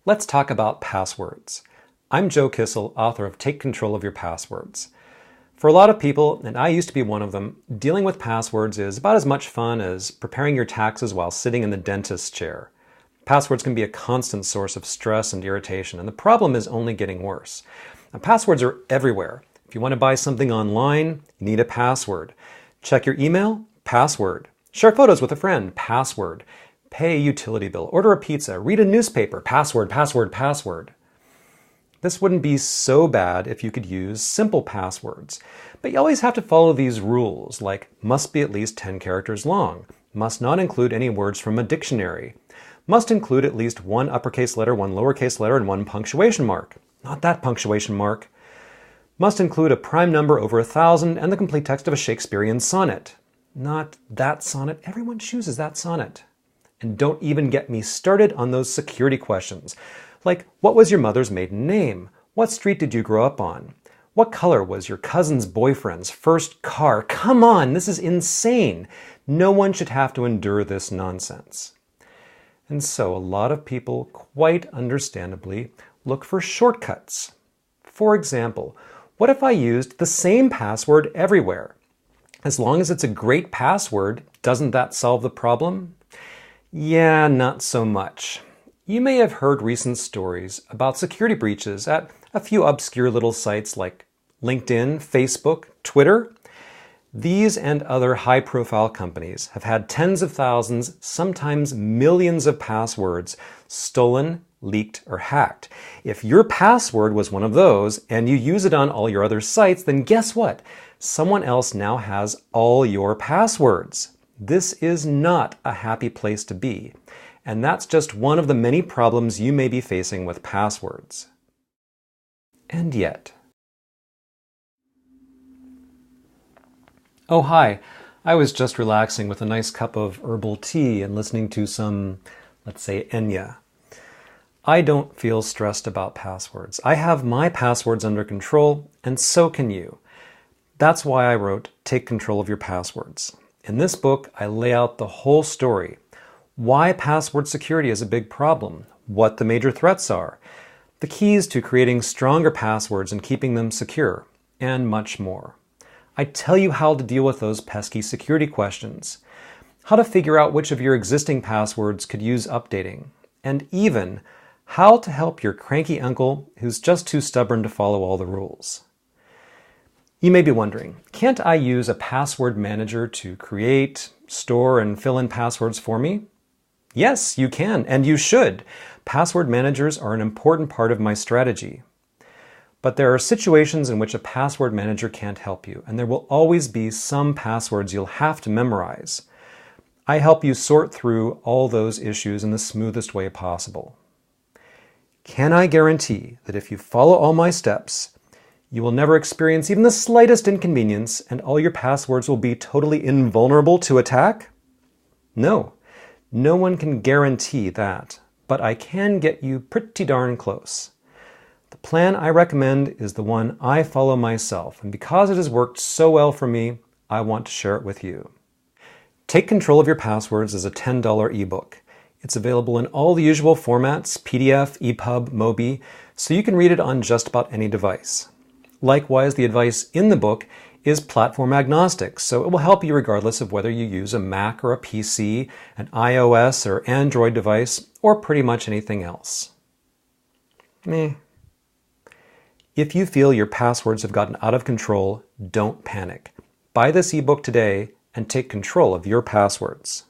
Let's talk about passwords. I'm Joe Kissel, author of Take Control of Your Passwords. For a lot of people, and I used to be one of them, dealing with passwords is about as much fun as preparing your taxes while sitting in the dentist's chair. Passwords can be a constant source of stress and irritation, and the problem is only getting worse. Now, passwords are everywhere. If you want to buy something online, you need a password. Check your email? Password. Share photos with a friend? Password. Pay a utility bill, order a pizza, read a newspaper? Password, password, password. This wouldn't be so bad if you could use simple passwords. But you always have to follow these rules, like must be at least 10 characters long, must not include any words from a dictionary, must include at least one uppercase letter, one lowercase letter, and one punctuation mark. Not that punctuation mark. Must include a prime number over 1,000 and the complete text of a Shakespearean sonnet. Not that sonnet. Everyone chooses that sonnet. And don't even get me started on those security questions. Like, what was your mother's maiden name? What street did you grow up on? What color was your cousin's boyfriend's first car? Come on, this is insane. No one should have to endure this nonsense. And so a lot of people, quite understandably, look for shortcuts. For example, what if I used the same password everywhere? As long as it's a great password, doesn't that solve the problem? Yeah, not so much. You may have heard recent stories about security breaches at a few obscure little sites like LinkedIn, Facebook, Twitter. These and other high-profile companies have had tens of thousands, sometimes millions of passwords stolen, leaked, or hacked. If your password was one of those and you use it on all your other sites, then guess what? Someone else now has all your passwords. This is not a happy place to be, and that's just one of the many problems you may be facing with passwords. And yet. Oh, hi. I was just relaxing with a nice cup of herbal tea and listening to some, let's say, Enya. I don't feel stressed about passwords. I have my passwords under control, and so can you. That's why I wrote Take Control of Your Passwords. In this book, I lay out the whole story. Why password security is a big problem, what the major threats are, the keys to creating stronger passwords and keeping them secure, and much more. I tell you how to deal with those pesky security questions, how to figure out which of your existing passwords could use updating, and even how to help your cranky uncle who's just too stubborn to follow all the rules. You may be wondering, can't I use a password manager to create, store, and fill in passwords for me? Yes, you can, and you should. Password managers are an important part of my strategy. But there are situations in which a password manager can't help you, and there will always be some passwords you'll have to memorize. I help you sort through all those issues in the smoothest way possible. Can I guarantee that if you follow all my steps, you will never experience even the slightest inconvenience and all your passwords will be totally invulnerable to attack? No. No one can guarantee that, but I can get you pretty darn close. The plan I recommend is the one I follow myself, and because it has worked so well for me, I want to share it with you. Take Control of Your Passwords is a $10 ebook. It's available in all the usual formats, PDF, EPUB, Mobi, so you can read it on just about any device. Likewise, the advice in the book is platform agnostic, so it will help you regardless of whether you use a Mac or a PC, an iOS or Android device, or pretty much anything else. If you feel your passwords have gotten out of control, don't panic. Buy this ebook today and take control of your passwords.